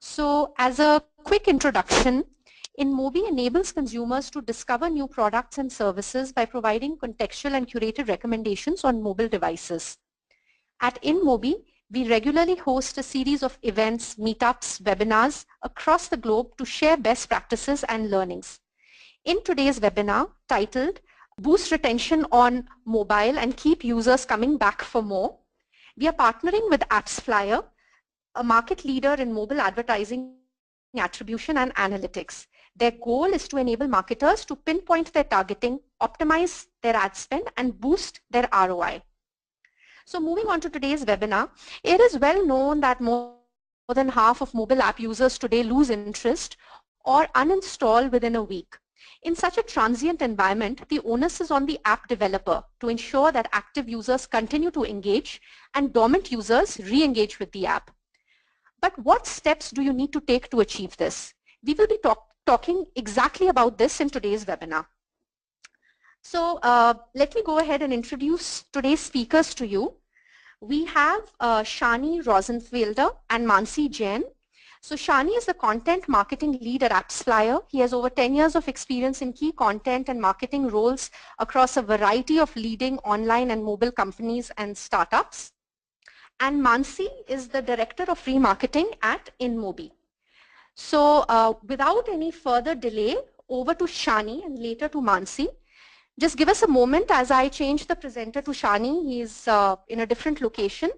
So as a quick introduction, InMobi enables consumers to discover new products and services by providing contextual and curated recommendations on mobile devices. At InMobi, we regularly host a series of events, meetups, webinars across the globe to share best practices and learnings. In today's webinar, titled Boost Retention on Mobile and Keep Users Coming Back for More, we are partnering with AppsFlyer, a market leader in mobile advertising attribution and analytics. Their goal is to enable marketers to pinpoint their targeting, optimize their ad spend, and boost their ROI. So moving on to today's webinar, it is well known that more than half of mobile app users today lose interest or uninstall within a week. In such a transient environment, the onus is on the app developer to ensure that active users continue to engage and dormant users re-engage with the app. But what steps do you need to take to achieve this? We will be talking exactly about this in today's webinar. So let me go ahead and introduce today's speakers to you. We have Shani Rosenfelder and Mansi Jain. So Shani is the content marketing lead at AppsFlyer. He has over 10 years of experience in key content and marketing roles across a variety of leading online and mobile companies and startups. And Mansi is the director of free marketing at InMobi. So without any further delay, over to Shani and later to Mansi. Just give us a moment as I change the presenter to Shani. He's in a different location.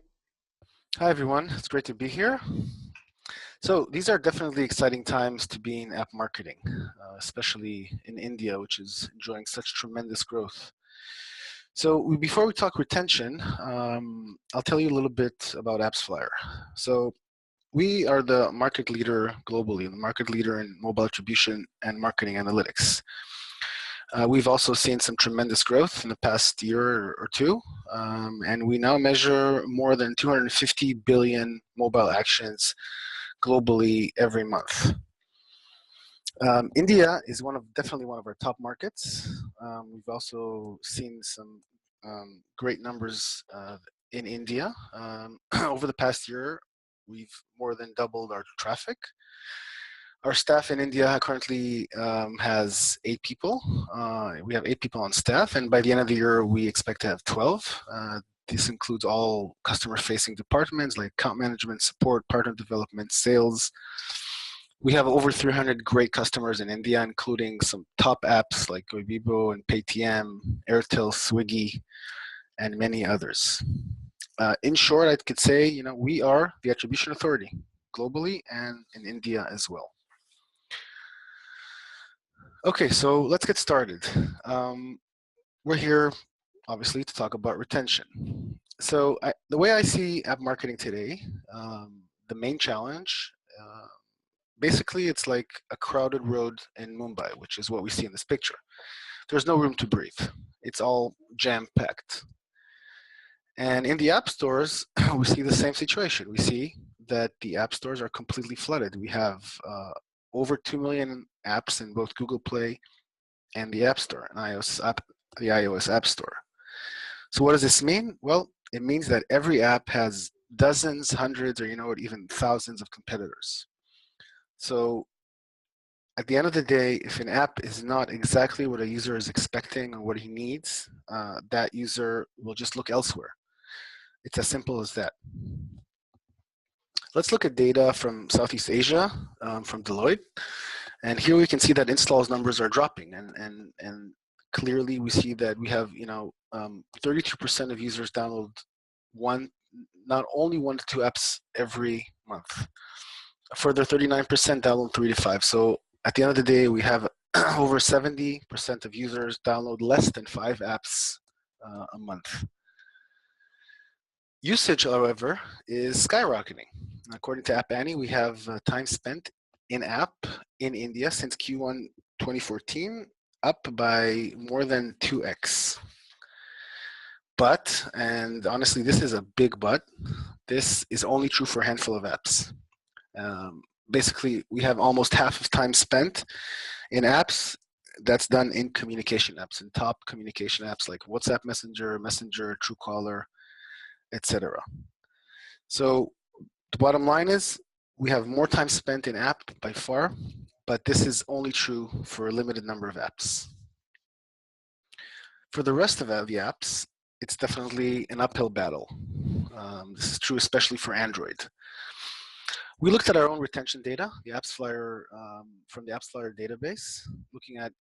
Hi everyone, it's great to be here. So these are definitely exciting times to be in app marketing, especially in India, which is enjoying such tremendous growth. So before we talk retention, I'll tell you a little bit about AppsFlyer. So we are the market leader globally, the market leader in mobile attribution and marketing analytics. We've also seen some tremendous growth in the past year or two, and we now measure more than 250 billion mobile actions globally every month. India is definitely one of our top markets. We've also seen some great numbers in India. Over the past year, we've more than doubled our traffic. Our staff in India currently has 8 people. We have 8 people on staff, and by the end of the year, we expect to have 12. This includes all customer-facing departments like account management, support, partner development, sales. We have over 300 great customers in India, including some top apps like Goibibo and Paytm, Airtel, Swiggy, and many others. In short, I could say, we are the attribution authority globally and in India as well. Okay, so let's get started. We're here, obviously, to talk about retention. So the way I see app marketing today, the main challenge, basically it's like a crowded road in Mumbai, which is what we see in this picture. There's no room to breathe. It's all jam-packed. And in the app stores, we see the same situation. We see that the app stores are completely flooded. We have over 2 million apps in both Google Play and the App Store, and the iOS App Store. So what does this mean? Well, it means that every app has dozens, hundreds, or even thousands of competitors. So at the end of the day, if an app is not exactly what a user is expecting or what he needs, that user will just look elsewhere. It's as simple as that. Let's look at data from Southeast Asia, from Deloitte. And here we can see that installs numbers are dropping. And clearly we see that we have, 32% of users download not only 1 to 2 apps every month. A further 39% download 3 to 5. So at the end of the day, we have over 70% of users download less than 5 apps a month. Usage, however, is skyrocketing. According to App Annie, we have time spent in-app in India since Q1 2014 up by more than 2x. But, and honestly, this is a big but, this is only true for a handful of apps. Basically, we have almost half of time spent in apps that's done in communication apps, in top communication apps like WhatsApp Messenger, Truecaller, etc. So the bottom line is we have more time spent in app by far, but this is only true for a limited number of apps. For the rest of the apps, it's definitely an uphill battle. This is true especially for Android. We looked at our own retention data, the AppsFlyer, from the AppsFlyer database, looking at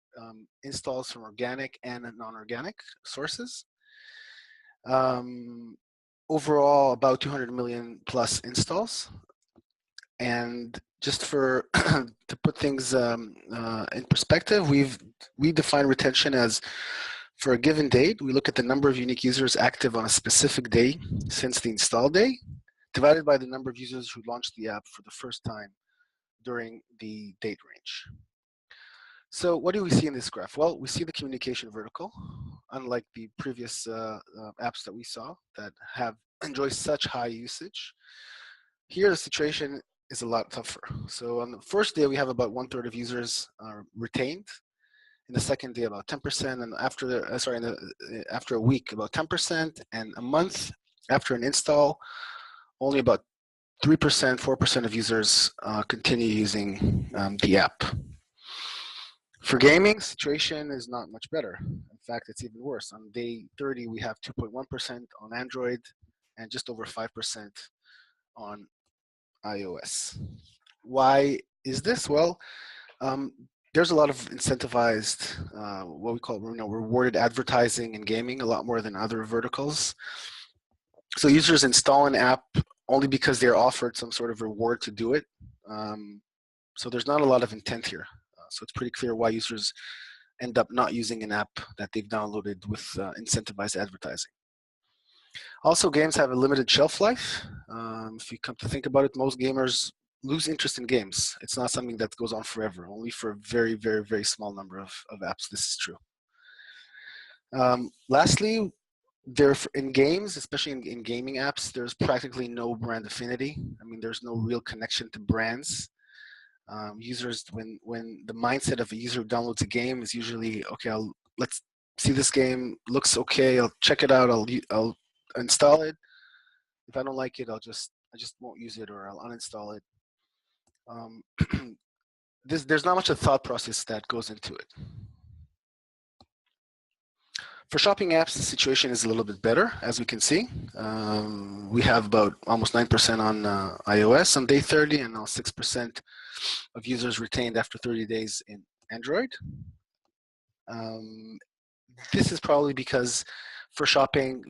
installs from organic and non-organic sources. Overall, about 200 million plus installs. And just for to put things in perspective, we define retention as, for a given date, we look at the number of unique users active on a specific day since the install day, divided by the number of users who launched the app for the first time during the date range. So what do we see in this graph? Well, we see the communication vertical, unlike the previous apps that we saw that enjoy such high usage. Here, the situation is a lot tougher. So on the first day, we have about 1/3 of users retained. In the second day, about 10%, and after a week, about 10%, and a month after an install, only about 3%, 4% of users continue using the app. For gaming, situation is not much better. In fact, it's even worse. On day 30, we have 2.1% on Android and just over 5% on iOS. Why is this? Well, there's a lot of incentivized, what we call rewarded advertising in gaming, a lot more than other verticals. So users install an app only because they're offered some sort of reward to do it. So there's not a lot of intent here. So it's pretty clear why users end up not using an app that they've downloaded with incentivized advertising. Also, games have a limited shelf life. If you come to think about it, most gamers lose interest in games. It's not something that goes on forever, only for a very, very, very small number of apps this is true. Lastly, in games, especially in gaming apps, there's practically no brand affinity. I mean, there's no real connection to brands. Users, when the mindset of a user who downloads a game is usually, okay, let's see this game, looks okay, I'll check it out, I'll install it. If I don't like it, I just won't use it, or I'll uninstall it. There's not much of a thought process that goes into it. For shopping apps, the situation is a little bit better, as we can see. We have about almost 9% on iOS on day 30, and now 6% of users retained after 30 days in Android. This is probably because for shopping,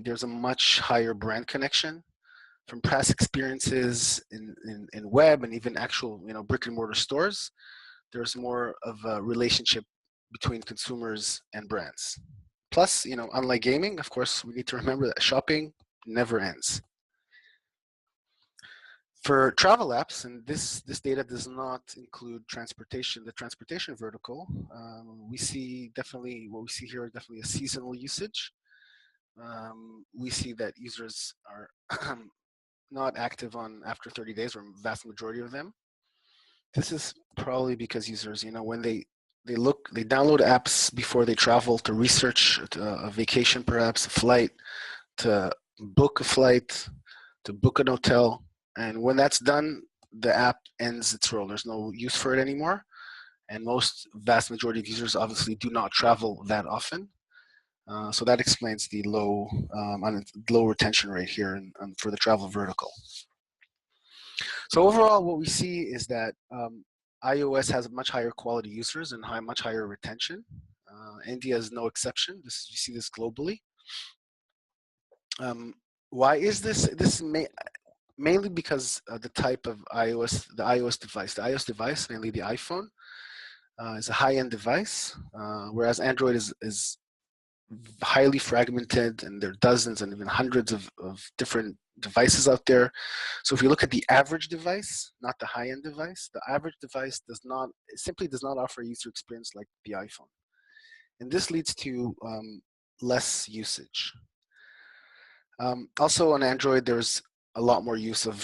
there's a much higher brand connection from past experiences in web and even actual brick and mortar stores. There's more of a relationship between consumers and brands. Plus, unlike gaming, of course, we need to remember that shopping never ends. For travel apps, and this data does not include transportation, the transportation vertical, we see definitely, what we see here is definitely a seasonal usage. We see that users are not active on after 30 days, or vast majority of them. This is probably because users, when they download apps before they travel to research a vacation, perhaps a flight, to book a flight, to book an hotel. And when that's done, the app ends its role. There's no use for it anymore. And vast majority of users obviously do not travel that often. So that explains the low retention rate here for the travel vertical. So overall, what we see is that iOS has much higher quality users and much higher retention. India is no exception. We see this globally. Why is this? This mainly because the type of the iOS device. The iOS device, mainly the iPhone, is a high-end device, whereas Android is highly fragmented, and there are dozens and even hundreds of different devices out there. So if you look at the average device, not the high-end device, the average device simply does not offer a user experience like the iPhone. And this leads to less usage. Also on Android, there's a lot more use of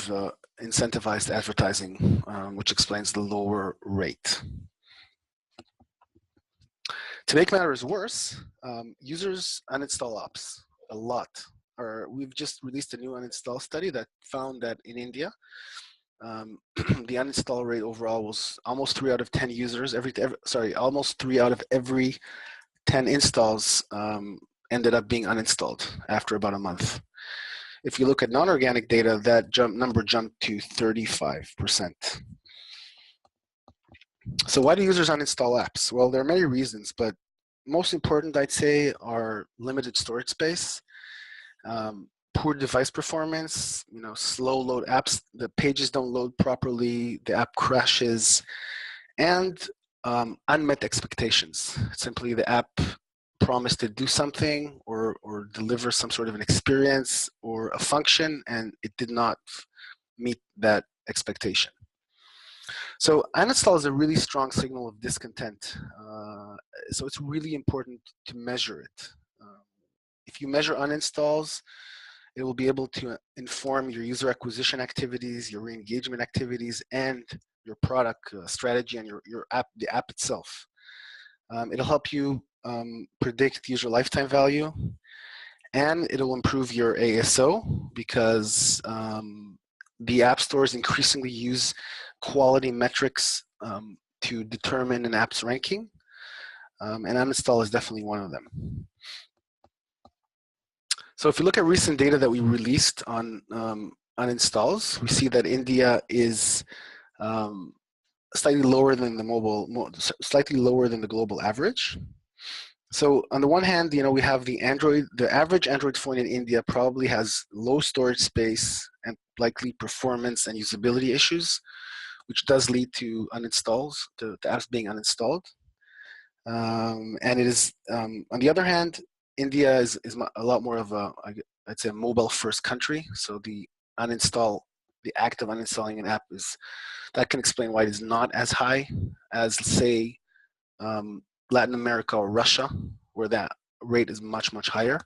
incentivized advertising, which explains the lower rate. To make matters worse, users uninstall apps a lot. We've just released a new uninstall study that found that in India, the uninstall rate overall was almost 3 out of 10 users. Almost 3 out of every 10 installs ended up being uninstalled after about a month. If you look at non-organic data, that number jumped to 35%. So why do users uninstall apps? Well, there are many reasons, but most important, I'd say, are limited storage space, poor device performance, slow load apps, the pages don't load properly, the app crashes, and unmet expectations. Simply the app promised to do something or deliver some sort of an experience or a function, and it did not meet that expectation. So uninstall is a really strong signal of discontent. So it's really important to measure it. If you measure uninstalls, it will be able to inform your user acquisition activities, your re-engagement activities, and your product strategy and your app, the app itself. It'll help you predict user lifetime value, and it'll improve your ASO because the app stores increasingly use quality metrics to determine an app's ranking, and uninstall is definitely one of them. So if you look at recent data that we released on uninstalls, we see that India is slightly lower than the slightly lower than the global average. So on the one hand, we have the average Android phone in India probably has low storage space and likely performance and usability issues, which does lead to uninstalls, to apps being uninstalled. And it is, on the other hand, India is a lot more of I'd say a mobile first country. So the act of uninstalling an app that can explain why it is not as high as, say, Latin America or Russia, where that rate is much, much higher.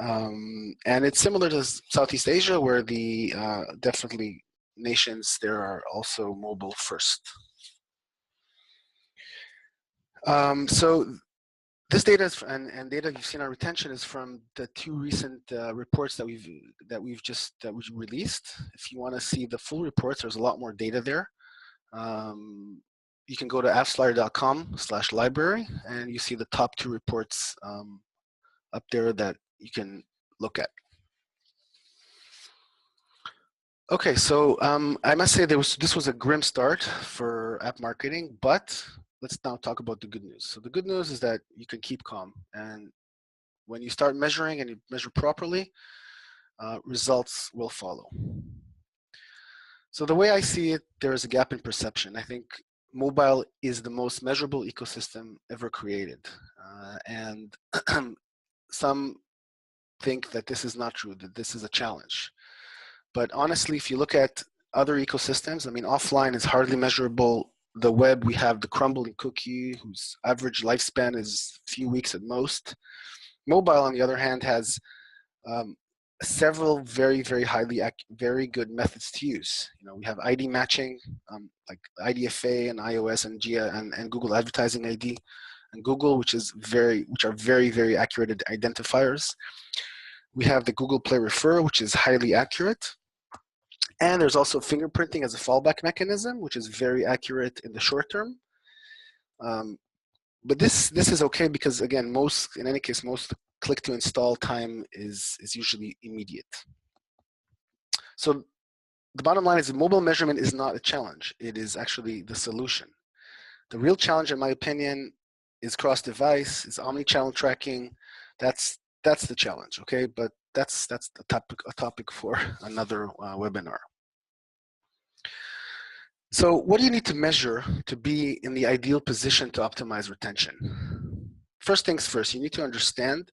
And it's similar to Southeast Asia, where the definitely nations there are also mobile first. So this data and data you've seen on retention is from the 2 recent reports that we've released. If you want to see the full reports, there's a lot more data there. You can go to appslider.com/library, and you see the top 2 reports up there that you can look at. Okay, so I must say this was a grim start for app marketing, but let's now talk about the good news. So the good news is that you can keep calm, and when you start measuring and you measure properly, results will follow. So the way I see it, there is a gap in perception. I think mobile is the most measurable ecosystem ever created, and some think that this is not true, that this is a challenge. But honestly, if you look at other ecosystems, I mean, offline is hardly measurable. The web, we have the crumbling cookie, whose average lifespan is a few weeks at most. Mobile, on the other hand, has several very, very good methods to use. We have ID matching, like IDFA and iOS and GIA and Google Advertising ID, and Google, which are very, very accurate identifiers. We have the Google Play Refer, which is highly accurate. And there's also fingerprinting as a fallback mechanism, which is very accurate in the short term. But this is okay because, again, most click to install time is usually immediate. So the bottom line is that mobile measurement is not a challenge. It is actually the solution. The real challenge, in my opinion, is cross-device, is omni-channel tracking. That's the challenge, okay? But that's a topic for another webinar. So what do you need to measure to be in the ideal position to optimize retention? First things first, you need to understand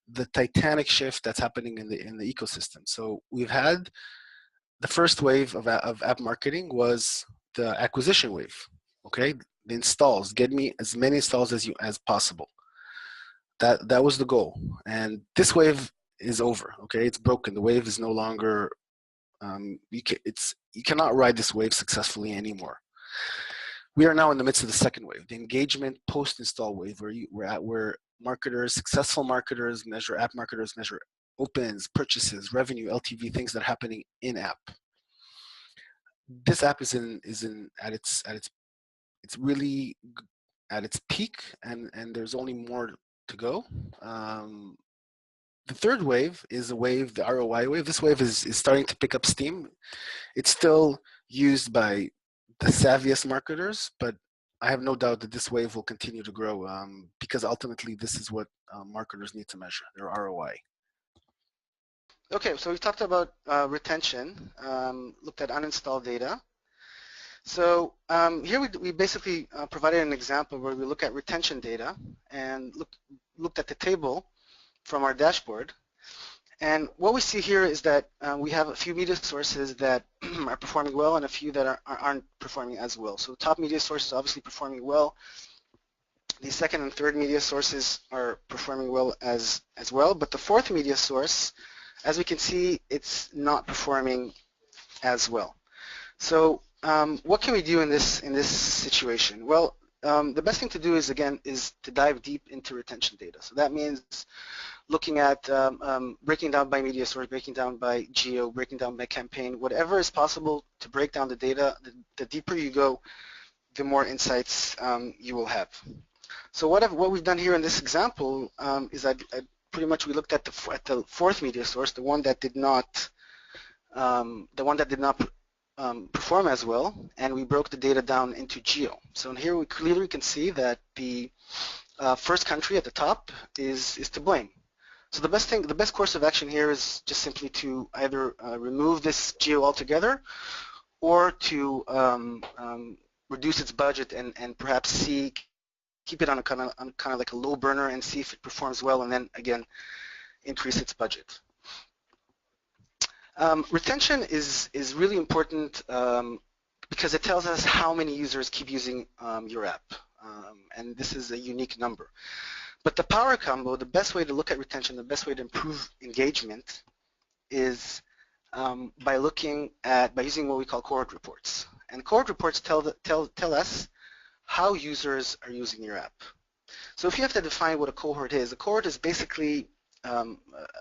the titanic shift that's happening in the ecosystem. So we've had the first wave of app marketing was the acquisition wave, okay? The installs, get me as many installs as possible. That was the goal. And this wave is over, okay? It's broken. The wave is no longer, you cannot ride this wave successfully anymore. We are now in the midst of the second wave, the engagement post-install wave, where successful marketers app marketers measure opens, purchases, revenue, LTV, things that are happening in app. this app is at its it's really at its peak, and there's only more to go. The third wave is a wave, the ROI wave. This wave is starting to pick up steam. It's still used by the savviest marketers, but I have no doubt that this wave will continue to grow because ultimately this is what marketers need to measure, their ROI. Okay, so we talked about retention, looked at uninstall data. So here we basically provided an example where we look at retention data and looked at the table from our dashboard. And what we see here is that we have a few media sources that are performing well and a few that aren't performing as well. So the top media source is obviously performing well. The second and third media sources are performing well as well, but the fourth media source, as we can see, it's not performing as well. So what can we do in this situation? Well, the best thing to do is to dive deep into retention data. So that means looking at breaking down by media source, breaking down by geo, breaking down by campaign, whatever is possible to break down the data. The deeper you go, the more insights you will have. So what we've done here in this example is that pretty much we looked at the fourth media source, the one that did not perform as well, and we broke the data down into geo. So here we clearly can see that the first country at the top is to blame. So the best course of action here is just simply to either remove this geo altogether, or to reduce its budget and perhaps keep it on a kind of like a low burner and see if it performs well, and then again increase its budget. Retention is really important because it tells us how many users keep using your app, and this is a unique number. But the power combo, the best way to look at retention, the best way to improve engagement is by using what we call cohort reports. And cohort reports tell us how users are using your app. So if you have to define what a cohort is basically, I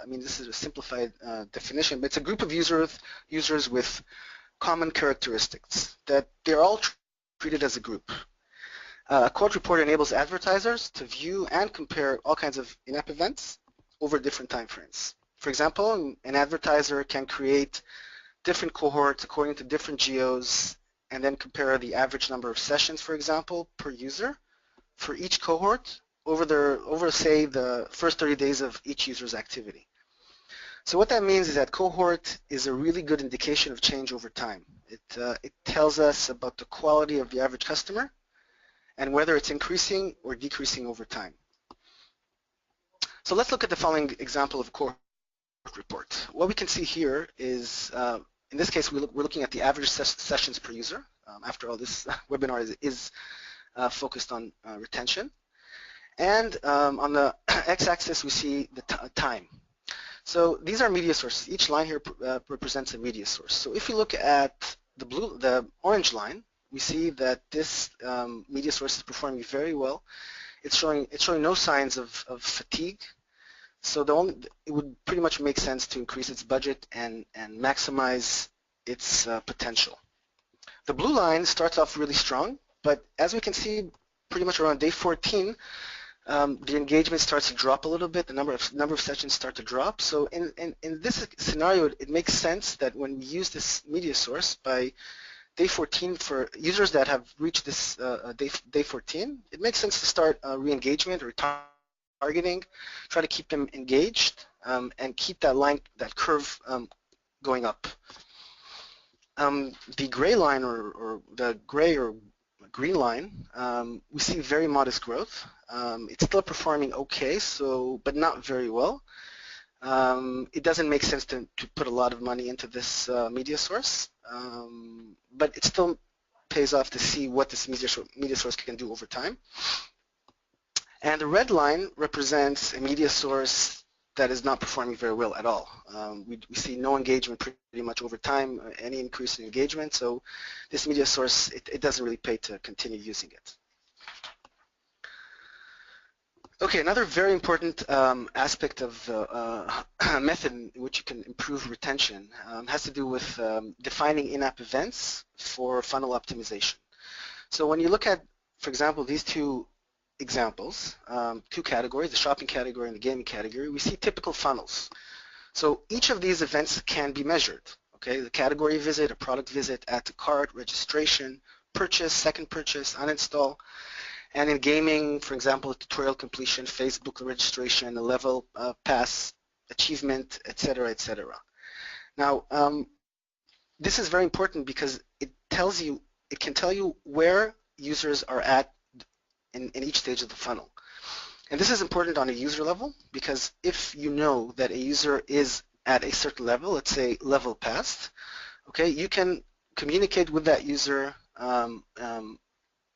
mean, this is a simplified definition, but it's a group of users with common characteristics that they're all treated as a group. A cohort report enables advertisers to view and compare all kinds of in-app events over different time frames. For example, an advertiser can create different cohorts according to different geos and then compare the average number of sessions, for example, per user for each cohort over say the first 30 days of each user's activity. So what that means is that cohort is a really good indication of change over time. It tells us about the quality of the average customer and whether it's increasing or decreasing over time. So let's look at the following example of a cohort report. What we can see here is, in this case, we're looking at the average sessions per user. After all, this webinar is focused on retention. And on the x-axis, we see the time. So these are media sources. Each line here represents a media source. So if you look at the orange line, we see that this media source is performing very well. It's showing no signs of fatigue. So it would pretty much make sense to increase its budget and maximize its potential. The blue line starts off really strong, but as we can see, pretty much around day 14, the engagement starts to drop a little bit. The number of sessions start to drop. So in this scenario, it makes sense that when we use this media source by day 14 for users that have reached this day 14, it makes sense to start re-engagement or targeting, try to keep them engaged, and keep that curve going up. The gray line or the gray or green line, we see very modest growth. It's still performing okay, but not very well. It doesn't make sense to put a lot of money into this media source, but it still pays off to see what this media source can do over time. And the red line represents a media source that is not performing very well at all. We see no engagement pretty much over time, any increase in engagement, so this media source, it doesn't really pay to continue using it. Okay, another very important aspect of the method in which you can improve retention has to do with defining in-app events for funnel optimization. So when you look at, for example, these two examples, two categories, the shopping category and the gaming category, we see typical funnels. So each of these events can be measured. Okay, the category visit, a product visit, add to cart, registration, purchase, second purchase, uninstall. And in gaming, for example, tutorial completion, Facebook registration, a level pass, achievement, etc., etc. Now, this is very important because it can tell you where users are at in each stage of the funnel. And this is important on a user level because if you know that a user is at a certain level, let's say level passed, okay, you can communicate with that user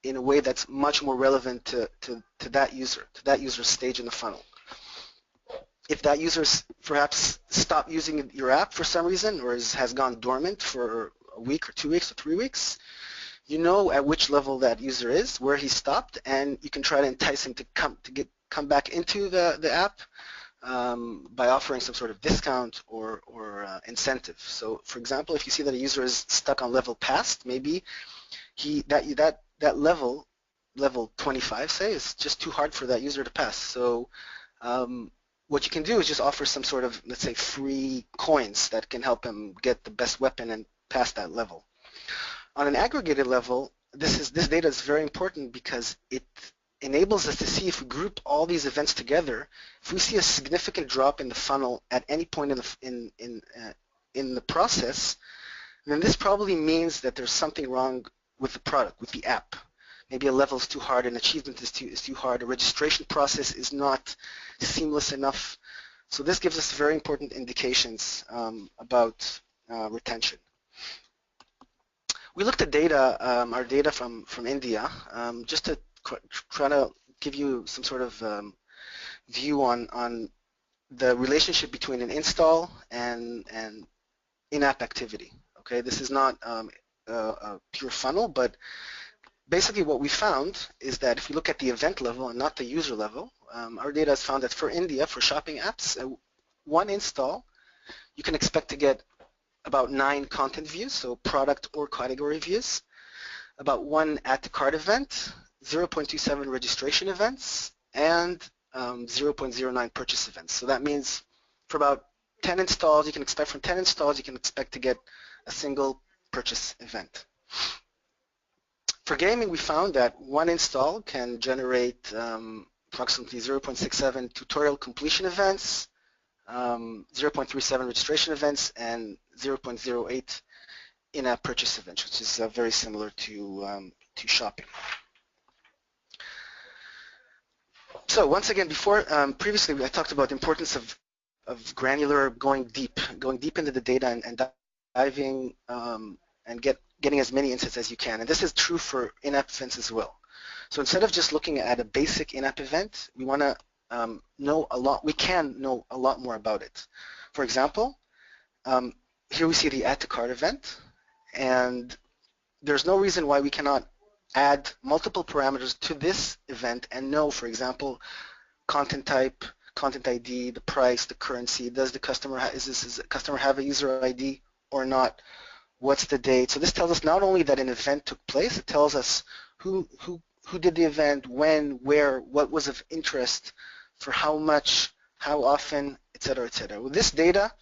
in a way that's much more relevant to that user's stage in the funnel. If that user perhaps stopped using your app for some reason or has gone dormant for a week or 2 weeks or 3 weeks, you know at which level that user is, where he stopped, and you can try to entice him to come back into the app by offering some sort of discount or incentive. So, for example, if you see that a user is stuck on level past, maybe that level 25, say, is just too hard for that user to pass. So what you can do is just offer some sort of, let's say, free coins that can help him get the best weapon and pass that level. On an aggregated level, this data is very important because it enables us to see if we group all these events together, if we see a significant drop in the funnel at any point in the process, then this probably means that there's something wrong with the product, with the app. Maybe a level is too hard, an achievement is too hard, a registration process is not seamless enough. So this gives us very important indications about retention. We looked at data, our data from India, just to try to give you some sort of view on the relationship between an install and in-app activity. Okay, this is not a pure funnel, but basically what we found is that if you look at the event level and not the user level, our data has found that for India, for shopping apps, one install, you can expect to get about 9 content views, so product or category views, about 1 add to cart event, 0.27 registration events, and 0.09 purchase events. So that means for about 10 installs, you can expect from 10 installs, you can expect to get a single purchase event. For gaming, we found that 1 install can generate approximately 0.67 tutorial completion events, 0.37 registration events, and 0.08 in-app purchase events, which is very similar to shopping. So once again, before previously I talked about the importance of granular, going deep into the data and diving and getting as many insights as you can. And this is true for in-app events as well. So instead of just looking at a basic in-app event, we want to know a lot. We can know a lot more about it. For example, here we see the add to cart event, and there's no reason why we cannot add multiple parameters to this event and know, for example, content type, content ID, the price, the currency. Does the customer does the customer have a user ID or not? What's the date? So this tells us not only that an event took place, it tells us who did the event, when, where, what was of interest, for how much, how often, etc., etc. With this data,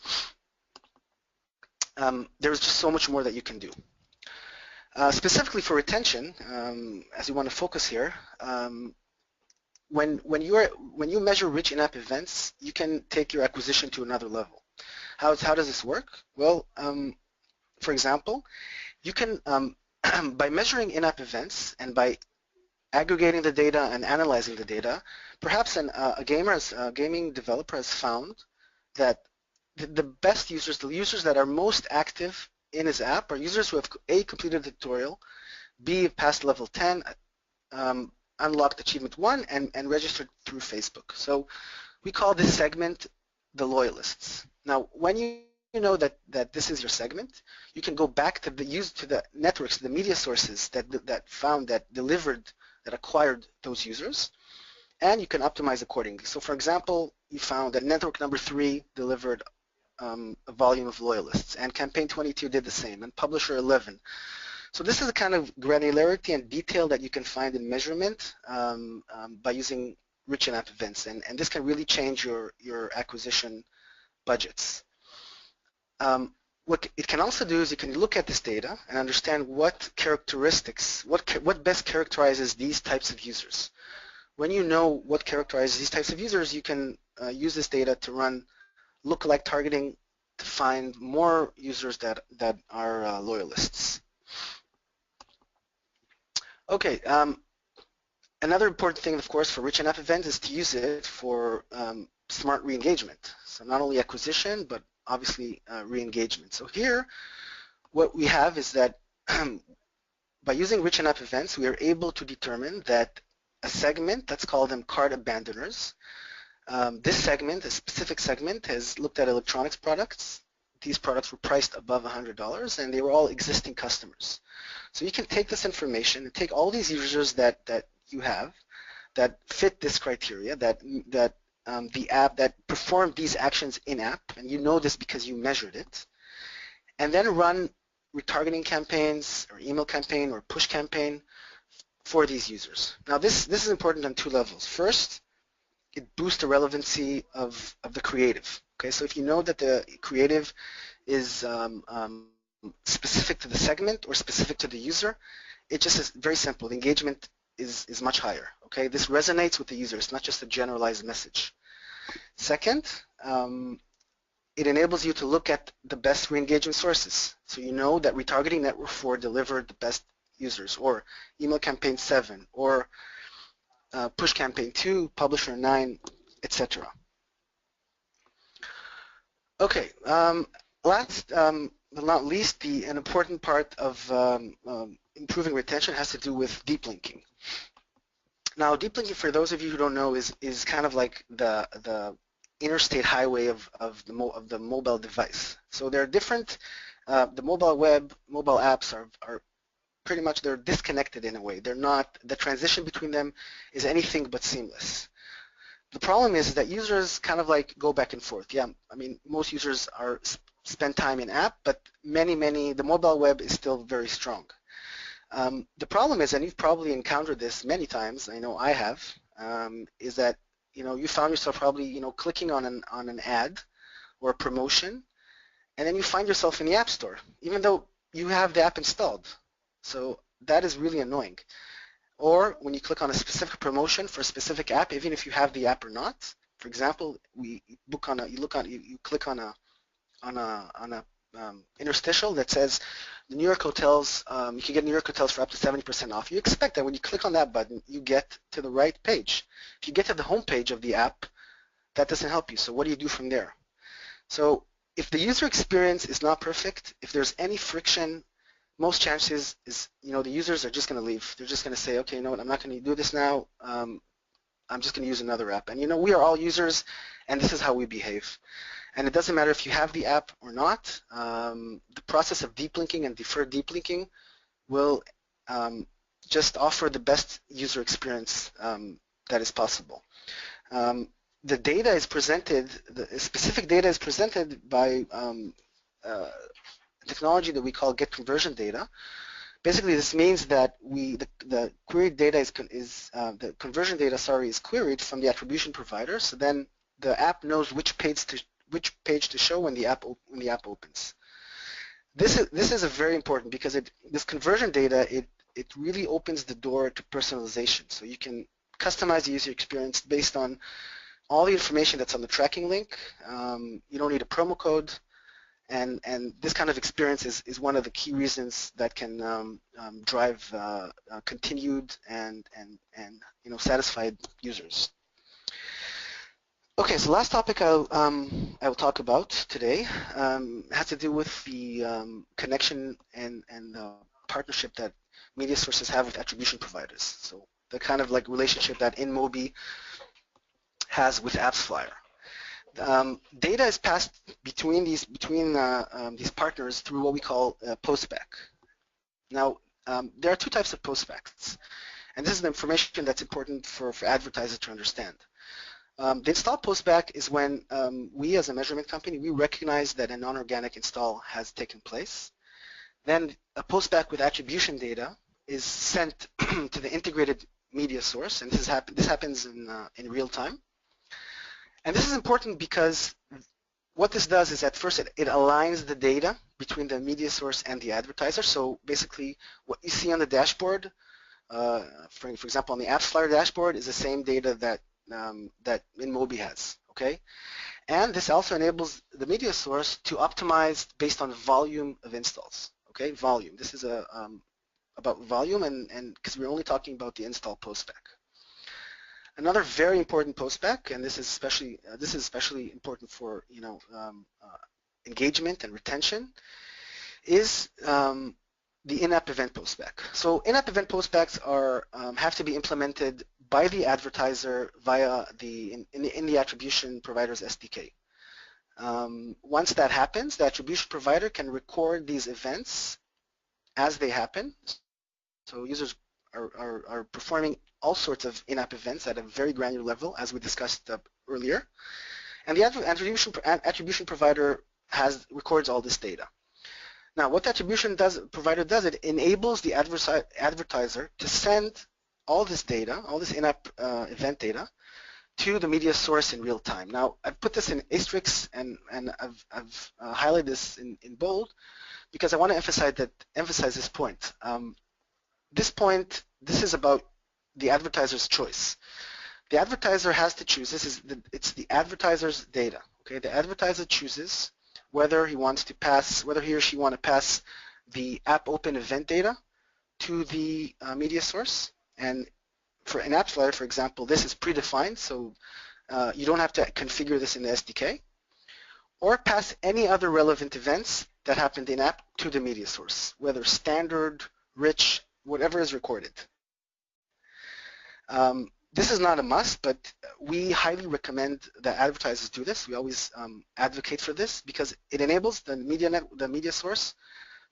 there's just so much more that you can do. Specifically for retention, as you want to focus here, when you measure rich in-app events, you can take your acquisition to another level. How does this work? Well, for example, you can by measuring in-app events and by aggregating the data and analyzing the data, perhaps a gaming developer has found that the best users, the users that are most active in his app, are users who have A, completed the tutorial, B, passed level 10, unlocked achievement 1, and registered through Facebook. So we call this segment the loyalists. Now, when you know that this is your segment, you can go back to the networks, the media sources that found, that delivered, that acquired those users, and you can optimize accordingly. So for example, you found that network number 3 delivered a volume of loyalists, and campaign 22 did the same, and publisher 11. So this is the kind of granularity and detail that you can find in measurement by using rich in-app events, and this can really change your acquisition budgets. What it can also do is you can look at this data and understand what characteristics, what best characterizes these types of users. When you know what characterizes these types of users, you can use this data to run lookalike targeting to find more users that are loyalists. Okay, another important thing, of course, for rich in-app events is to use it for smart re-engagement. So not only acquisition, but obviously re-engagement. So here, what we have is that by using rich in-app events, we are able to determine that a segment, let's call them cart abandoners, this segment, a specific segment, has looked at electronics products. These products were priced above $100, and they were all existing customers. So you can take this information and take all these users that you have that fit this criteria, that the app that performed these actions in-app, and you know this because you measured it, and then run retargeting campaigns or email campaign or push campaign for these users. Now this is important on 2 levels. First, it boosts the relevancy of the creative. Okay, so if you know that the creative is specific to the segment or specific to the user, it just is very simple. The engagement is much higher. Okay, this resonates with the user. It's not just a generalized message. Second, it enables you to look at the best re-engagement sources. So you know that retargeting network 4 delivered the best users, or email campaign 7, or push campaign 2, publisher 9, etc. Okay, last but not least, an important part of improving retention has to do with deep linking. Now, deep linking, for those of you who don't know, is kind of like the interstate highway of the mobile device. So there are different, the mobile web, mobile apps are pretty much, they're disconnected in a way. They're not, the transition between them is anything but seamless. The problem is that users kind of like go back and forth. Yeah, I mean, most users spend time in app, but the mobile web is still very strong. The problem is, and you've probably encountered this many times, I know I have, is that you found yourself probably clicking on an ad or a promotion, and then you find yourself in the App Store, even though you have the app installed. So that is really annoying. Or when you click on a specific promotion for a specific app, even if you have the app or not. For example, you click on a interstitial that says the New York hotels, you can get New York hotels for up to 70% off. You expect that when you click on that button, you get to the right page. If you get to the home page of the app, that doesn't help you. So what do you do from there? So if the user experience is not perfect, if there's any friction, most chances is, the users are just going to leave. They're just going to say, okay, you know what, I'm not going to do this now. I'm just going to use another app. And we are all users, and this is how we behave. And it doesn't matter if you have the app or not. The process of deep linking and deferred deep linking will just offer the best user experience that is possible. The data is presented, the specific data is presented by technology that we call get conversion data. Basically, this means that the queried data the conversion data, is queried from the attribution provider. So then the app knows which page to show when the app opens. This is a very important, because this conversion data it really opens the door to personalization. So you can customize the user experience based on all the information that's on the tracking link. You don't need a promo code. And this kind of experience is one of the key reasons that can drive continued and satisfied users. Okay, so last topic I will talk about today has to do with the connection and the partnership that media sources have with attribution providers. So the kind of like relationship that InMobi has with AppsFlyer. Data is passed between these partners through what we call Postback. Now, there are 2 types of Postbacks, And this is the information that's important for advertisers to understand. The install postback is when we as a measurement company, we recognize that a non-organic install has taken place. Then a postback with attribution data is sent to the integrated media source, and this happens in real time. And this is important because what this does is at first it aligns the data between the media source and the advertiser. So basically what you see on the dashboard, for example on the AppsFlyer dashboard, is the same data that InMobi has, okay? And this also enables the media source to optimize based on volume of installs, okay? Volume. This is about volume, and because we're only talking about the install postback. Another very important postback, and this is especially important for engagement and retention, is the in-app event postback. So in-app event postbacks have to be implemented by the advertiser via in the attribution provider's SDK. Once that happens, the attribution provider can record these events as they happen. So users are performing all sorts of in-app events at a very granular level, as we discussed earlier. And the attribution provider records all this data. Now, what the attribution provider does, it enables the advertiser to send all this data, all this in-app event data, to the media source in real time. Now, I've put this in asterisks and I've highlighted this in bold because I want to emphasize this point. This is about the advertiser's choice. The advertiser has to choose. It's the advertiser's data. Okay, the advertiser chooses whether he or she want to pass the app open event data to the media source. And for an AppsFlyer, for example, this is predefined, so you don't have to configure this in the SDK, or pass any other relevant events that happened in app to the media source, whether standard, rich, whatever is recorded. This is not a must, but we highly recommend that advertisers do this. We always advocate for this because it enables the media source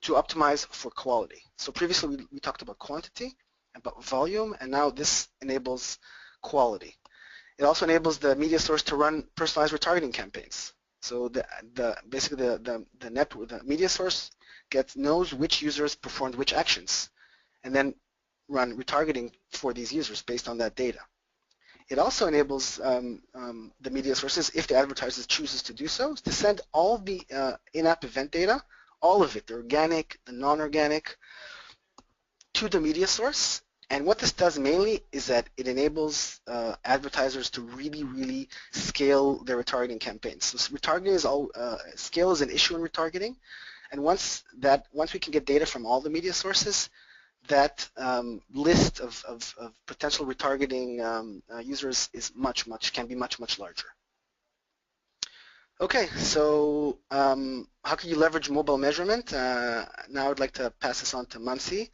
to optimize for quality. So previously we talked about quantity, about volume, and now this enables quality. It also enables the media source to run personalized retargeting campaigns. So basically the media source knows which users performed which actions, and then run retargeting for these users based on that data. It also enables the media sources, if the advertiser chooses to do so, to send all the in-app event data, all of it, the organic, the non-organic, to the media source. And what this does mainly is that it enables advertisers to really scale their retargeting campaigns. So retargeting is scale is an issue in retargeting, and once we can get data from all the media sources, that list of potential retargeting users is can be much larger. Okay, so how can you leverage mobile measurement? Now I'd like to pass this on to Mansi,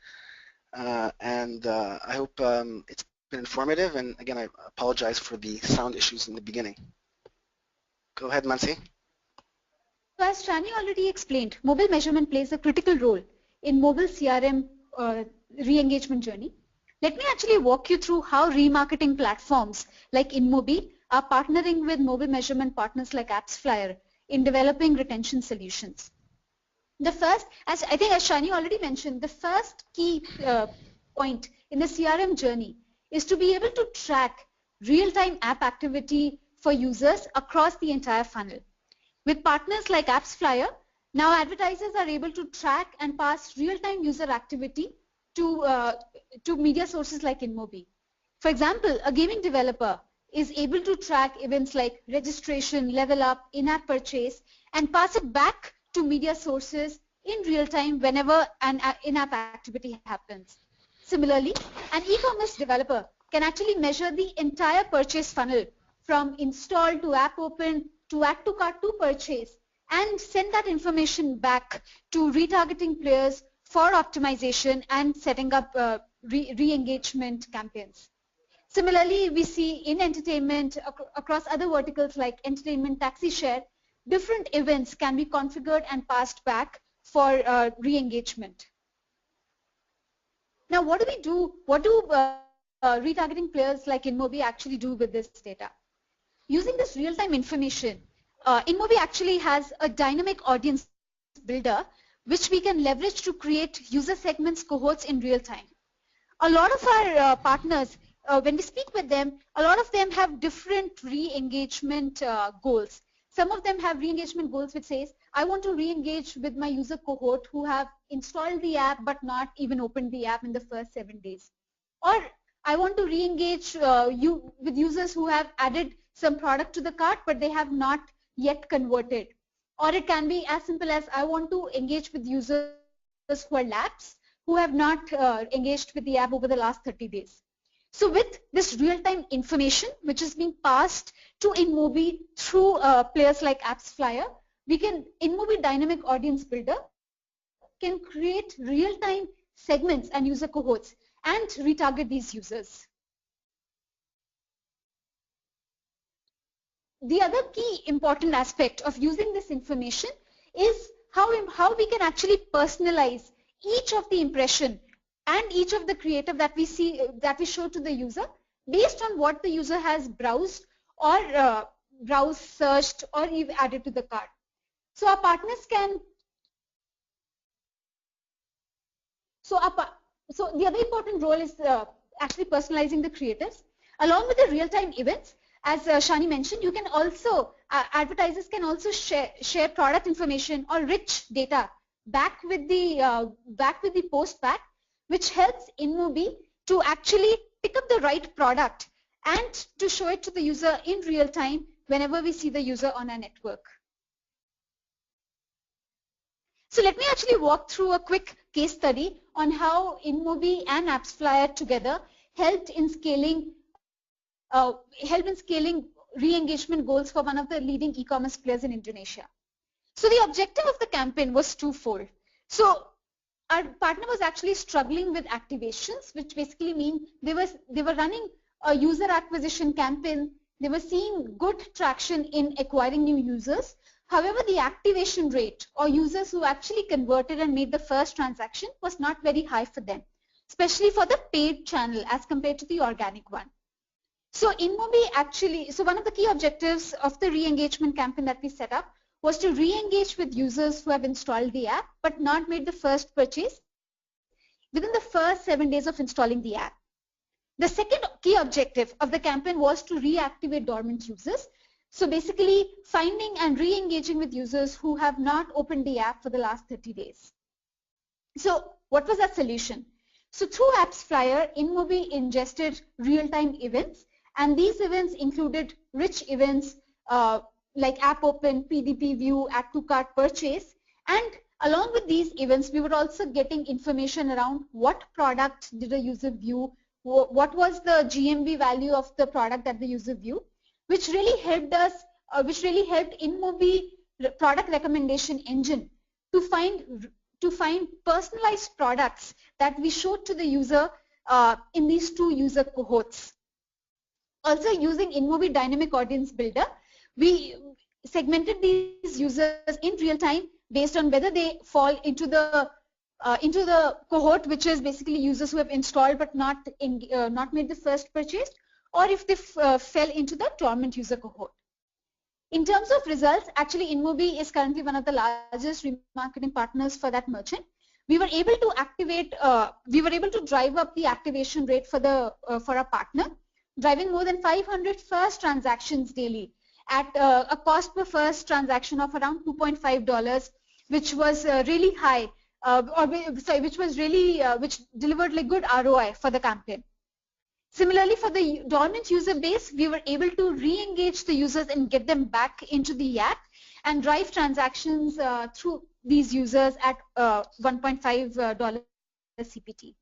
and I hope it's been informative. And again, I apologize for the sound issues in the beginning. Go ahead, Mansi. So as Shani already explained, mobile measurement plays a critical role in mobile CRM re-engagement journey. Let me actually walk you through how remarketing platforms like InMobi are partnering with mobile measurement partners like AppsFlyer in developing retention solutions. The first, as Shani already mentioned, the first key point in the CRM journey is to be able to track real-time app activity for users across the entire funnel. With partners like AppsFlyer, now advertisers are able to track and pass real-time user activity to media sources like InMobi. For example, a gaming developer is able to track events like registration, level up, in-app purchase, and pass it back to media sources in real time whenever an in-app activity happens. Similarly, an e-commerce developer can actually measure the entire purchase funnel from install to app open to add to cart to purchase, and send that information back to retargeting players for optimization and setting up re-engagement campaigns. Similarly, we see in entertainment across other verticals like entertainment, taxi share, different events can be configured and passed back for re-engagement. Now, what do we do? What do retargeting players like InMobi actually do with this data? Using this real-time information, InMobi actually has a dynamic audience builder which we can leverage to create user segments cohorts in real time. A lot of our partners, when we speak with them, a lot of them have different re-engagement goals. Some of them have re-engagement goals which says, I want to re-engage with my user cohort who have installed the app but not even opened the app in the first 7 days. Or I want to re-engage with users who have added some product to the cart but they have not yet converted. Or it can be as simple as I want to engage with users who are lapsed who have not engaged with the app over the last 30 days. So with this real-time information which is being passed to InMobi through players like AppsFlyer, InMobi Dynamic Audience Builder can create real-time segments and user cohorts and retarget these users. The other key important aspect of using this information is how we can actually personalize each of the impression and each of the creative that we show to the user based on what the user has browsed or searched or even added to the cart. So our partners can. So the other important role is actually personalizing the creatives along with the real-time events. As Shani mentioned, you can also advertisers can also share product information or rich data back with the Postback, which helps InMobi to actually pick up the right product and to show it to the user in real time whenever we see the user on our network. So let me actually walk through a quick case study on how InMobi and AppsFlyer together helped in scaling re-engagement goals for one of the leading e-commerce players in Indonesia. So the objective of the campaign was twofold. So our partner was actually struggling with activations, which basically mean they were running a user acquisition campaign. They were seeing good traction in acquiring new users. However, the activation rate or users who actually converted and made the first transaction was not very high for them, especially for the paid channel as compared to the organic one. So InMobi actually, so one of the key objectives of the re-engagement campaign that we set up was to re-engage with users who have installed the app but not made the first purchase within the first 7 days of installing the app. The second key objective of the campaign was to reactivate dormant users. So basically finding and re-engaging with users who have not opened the app for the last 30 days. So what was that solution? So through AppsFlyer, InMobi ingested real-time events, and these events included rich events like app open, PDP view, add to cart purchase, and along with these events we were also getting information around what product did a user view, what was the GMV value of the product that the user viewed, which really helped us, helped InMobi product recommendation engine to find personalized products that we showed to the user in these two user cohorts. Also using InMobi Dynamic Audience Builder, we segmented these users in real time based on whether they fall into the cohort, which is basically users who have installed but not made the first purchase, or if they fell into the dormant user cohort. In terms of results, actually InMobi is currently one of the largest remarketing partners for that merchant. We were able to activate, drive up the activation rate for our partner, driving more than 500 first transactions daily at a cost per first transaction of around $2.5, which was really high, which delivered like good ROI for the campaign. Similarly, for the dormant user base, we were able to re-engage the users and get them back into the app and drive transactions through these users at $1.5 CPT.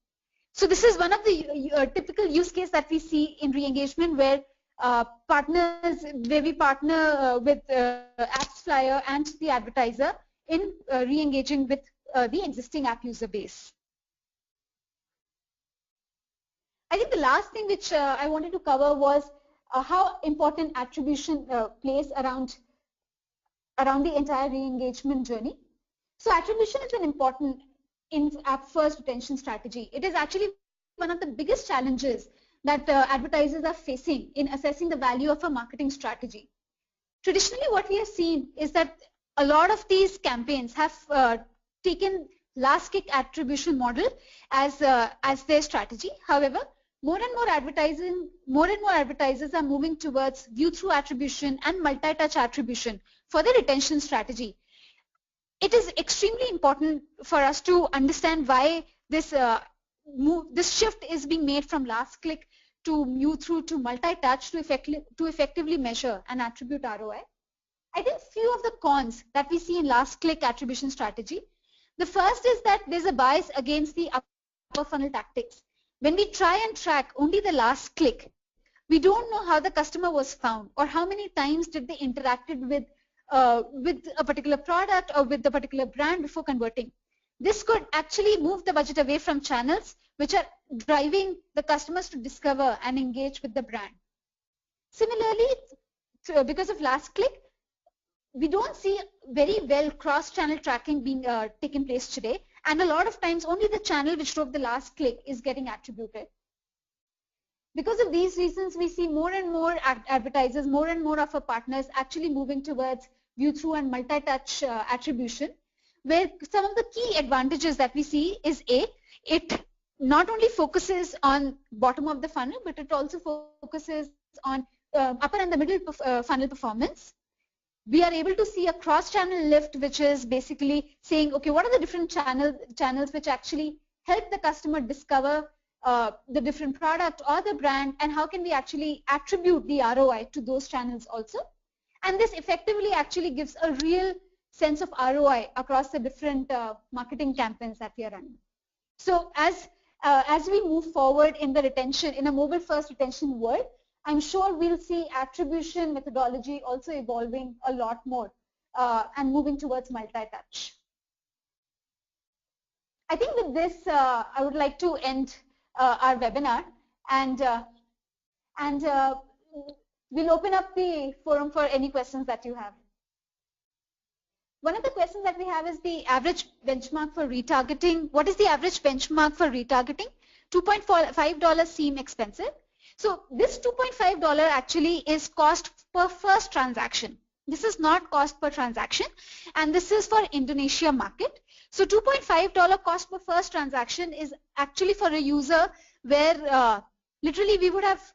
So this is one of the typical use case that we see in re-engagement where we partner with AppsFlyer and the advertiser in re-engaging with the existing app user base. I think the last thing which I wanted to cover was how important attribution plays around the entire re-engagement journey. So attribution is an important in app first retention strategy. It is actually one of the biggest challenges that advertisers are facing in assessing the value of a marketing strategy. Traditionally, what we have seen is that a lot of these campaigns have taken last click attribution model as their strategy. However, more and more advertisers are moving towards view-through attribution and multi-touch attribution for their retention strategy. It is extremely important for us to understand why this shift is being made from last click to view-through to multi-touch to effectively measure and attribute ROI. I think few of the cons that we see in last click attribution strategy. The first is that there's a bias against the upper funnel tactics. When we try and track only the last click, we don't know how the customer was found or how many times did they interacted with a particular product or with the particular brand before converting. This could actually move the budget away from channels which are driving the customers to discover and engage with the brand. Similarly, because of last click, we don't see very well cross-channel tracking being taken place today, and a lot of times only the channel which drove the last click is getting attributed. Because of these reasons, we see more and more advertisers, more and more of our partners actually moving towards view-through and multi-touch attribution, where some of the key advantages that we see is it not only focuses on bottom of the funnel, but it also focuses on upper and the middle funnel performance. We are able to see a cross-channel lift, which is basically saying, okay, what are the different channels which actually help the customer discover the different product or the brand, and how can we actually attribute the ROI to those channels also. And this effectively actually gives a real sense of ROI across the different marketing campaigns that we are running. So as we move forward in the retention, in a mobile-first retention world, I'm sure we'll see attribution methodology also evolving a lot more and moving towards multi-touch. I think with this, I would like to end our webinar, and we'll open up the forum for any questions that you have. One of the questions that we have is the average benchmark for retargeting. What is the average benchmark for retargeting? $2.5 seem expensive. So this $2.5 actually is cost per first transaction. This is not cost per transaction, and this is for Indonesia market. So $2.5 cost per first transaction is actually for a user where literally we would have,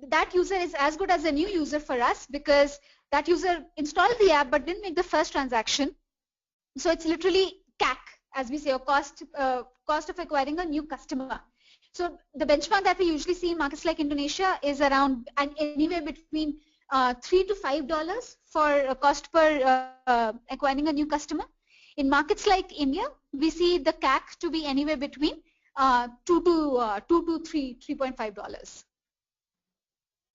that user is as good as a new user for us, because that user installed the app but didn't make the first transaction. So it's literally CAC, as we say, or cost of acquiring a new customer. So the benchmark that we usually see in markets like Indonesia is around anywhere between $3 to $5 for a cost per acquiring a new customer. In markets like India, we see the CAC to be anywhere between $2 to $3.5.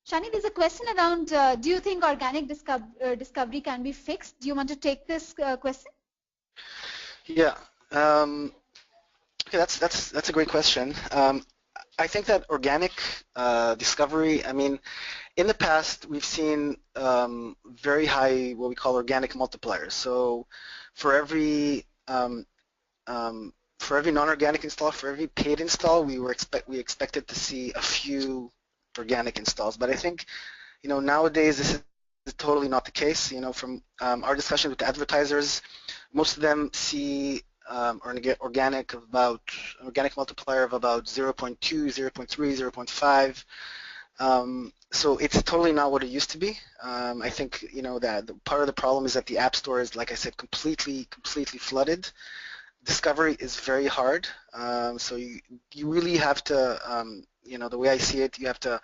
Shani, there's a question around, do you think organic discovery can be fixed? Do you want to take this question? Yeah. Okay, that's a great question. I think that organic discovery, I mean, in the past we've seen very high, what we call organic multipliers. So for every non-organic install, for every paid install, we expected to see a few organic installs. But I think, nowadays this is totally not the case. From our discussion with advertisers, most of them see organic multiplier of about 0.2, 0.3, 0.5. So it's totally not what it used to be. I think that part of the problem is that the App Store is, like I said, completely flooded. Discovery is very hard. So you really have to, the way I see it, you have to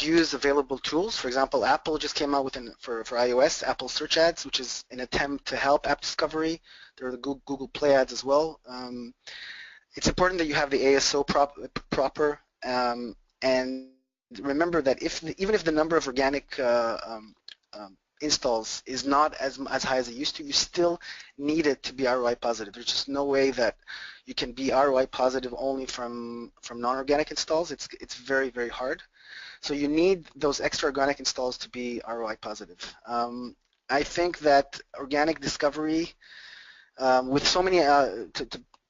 use available tools. For example, Apple just came out with for iOS, Apple Search Ads, which is an attempt to help app discovery. There are the Google Play Ads as well. It's important that you have the ASO proper, and remember that even if the number of organic installs is not as high as it used to, you still need it to be ROI positive. There's just no way that you can be ROI positive only from non-organic installs. It's very, very hard. So you need those extra organic installs to be ROI positive. I think that organic discovery, with so many,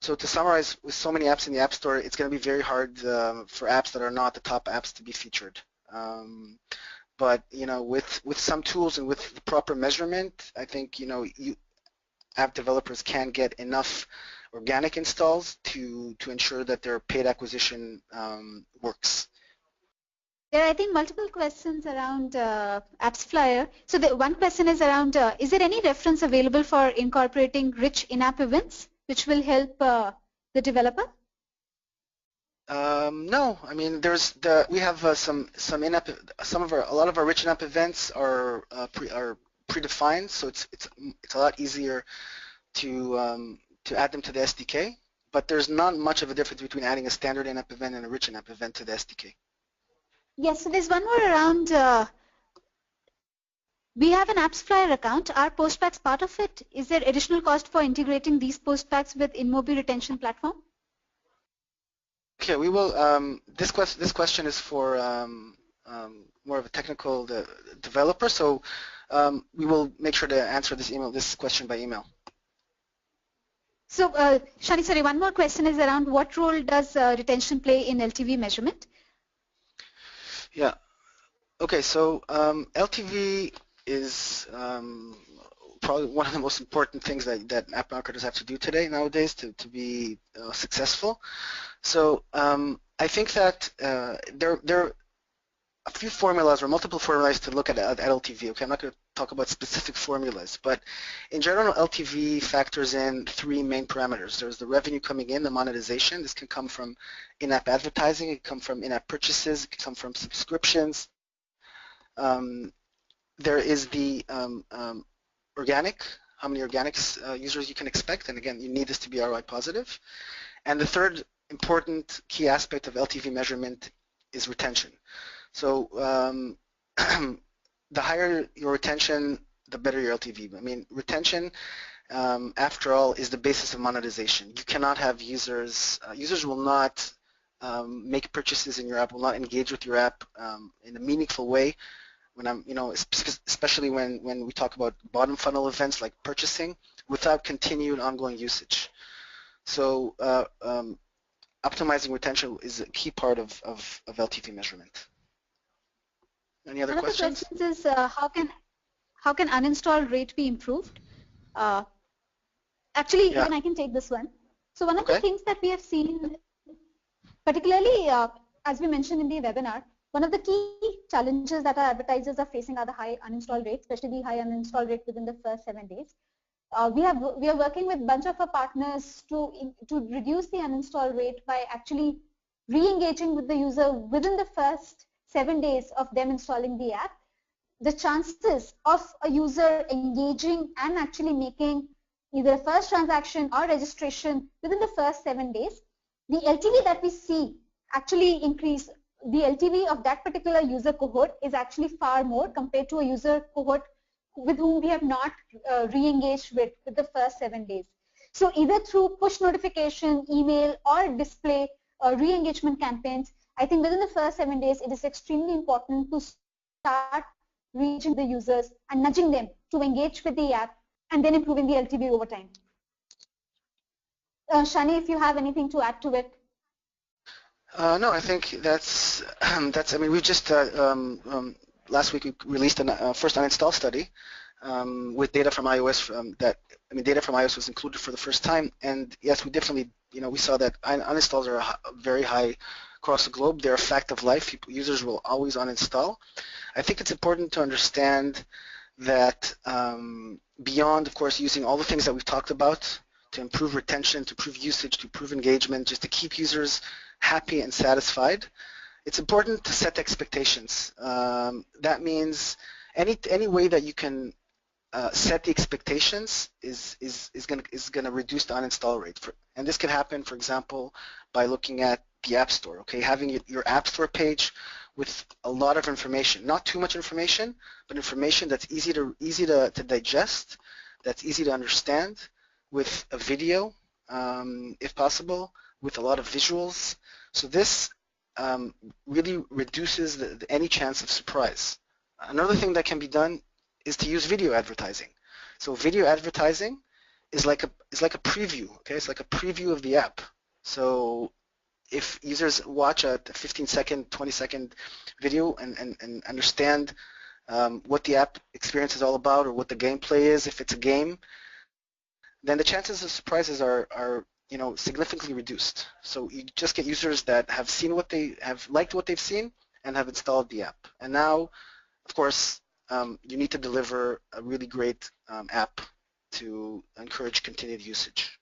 So to summarize, with so many apps in the App Store, it's going to be very hard for apps that are not the top apps to be featured. But with some tools and with the proper measurement, I think app developers can get enough organic installs to ensure that their paid acquisition works. There are, I think, multiple questions around AppsFlyer. So the one question is around, is there any reference available for incorporating rich in-app events, which will help the developer? No, I mean we have a lot of our rich in-app events are predefined, so it's a lot easier to add them to the SDK. But there's not much of a difference between adding a standard in-app event and a rich in-app event to the SDK. Yes, so there's one more around, we have an AppsFlyer account. Are Postbacks part of it? Is there additional cost for integrating these Postbacks with InMobi retention platform? Okay, we will, this question is for more of a technical developer, so we will make sure to answer this question by email. So, Shani, sorry, one more question is around what role does retention play in LTV measurement? Yeah. Okay. So LTV is probably one of the most important things that app marketers have to do today nowadays to be successful. So I think that there are a few formulas or multiple formulas to look at LTV. Okay, I'm not going to talk about specific formulas, but in general, LTV factors in three main parameters. There's the revenue coming in, the monetization. This can come from in-app advertising. It can come from in-app purchases. It can come from subscriptions. There is the organic, how many organic users you can expect, and again, you need this to be ROI positive. And the third important key aspect of LTV measurement is retention. So the higher your retention, the better your LTV. I mean, retention, after all, is the basis of monetization. You cannot have users will not make purchases in your app, will not engage with your app in a meaningful way. When especially when we talk about bottom funnel events like purchasing, without continued ongoing usage. So optimizing retention is a key part of LTV measurement. Any other questions? One of the questions is how can uninstall rate be improved? Actually, even I can take this one. So one of the things that we have seen, particularly as we mentioned in the webinar, one of the key challenges that our advertisers are facing are the high uninstall rate, especially the high uninstall rate within the first 7 days. We are working with a bunch of our partners to reduce the uninstall rate by actually re-engaging with the user within the first 7 days of them installing the app. The chances of a user engaging and actually making either a first transaction or registration within the first 7 days, the LTV that we see actually increase. The LTV of that particular user cohort is actually far more compared to a user cohort with whom we have not re-engaged with the first 7 days. So either through push notification, email, or display re-engagement campaigns, I think within the first 7 days, it is extremely important to start reaching the users and nudging them to engage with the app and then improving the LTV over time. Shani, if you have anything to add to it. No, I think that's I mean, we just last week we released a first uninstall study with data from iOS. Data from iOS was included for the first time, and yes, we definitely, we saw that uninstalls are very high across the globe. They're a fact of life. Users will always uninstall. I think it's important to understand that beyond, of course, using all the things that we've talked about to improve retention, to improve usage, to improve engagement, just to keep users happy and satisfied, it's important to set expectations. That means any way that you can set the expectations is going to reduce the uninstall rate. And this can happen, for example, by looking at the App Store. Okay, having your App Store page with a lot of information, not too much information, but information that's easy to digest, that's easy to understand, with a video, if possible, with a lot of visuals. So this really reduces any chance of surprise. Another thing that can be done is to use video advertising. So video advertising is like a preview. Okay, it's like a preview of the app. So if users watch a 15-second, 20-second video and understand what the app experience is all about or what the gameplay is, if it's a game, then the chances of surprises are significantly reduced. So you just get users that have seen what they have liked what they've seen and have installed the app. And now, of course, you need to deliver a really great app to encourage continued usage.